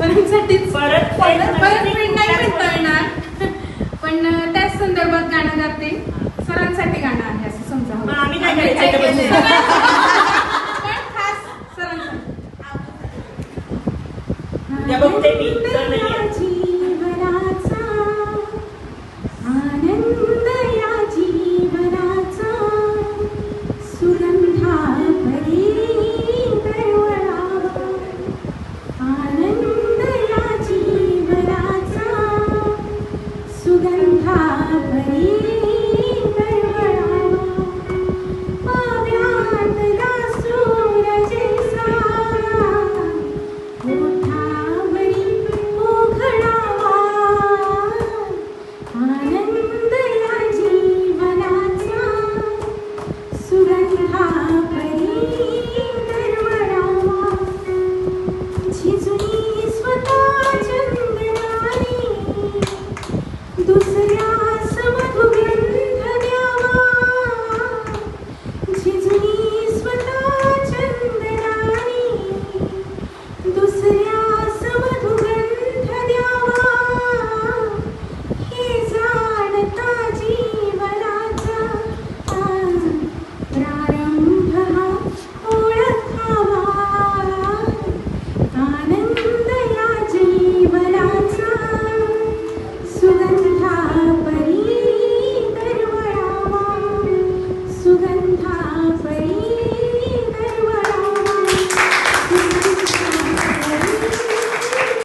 सरांसाठीच परत नाही म्हणता येणार, पण त्याच संदर्भात गाणं गाते. सरांसाठी गाणं आहे असं समजा. आम्ही काय करायचं? पण खास सरांसाठी. बघते मी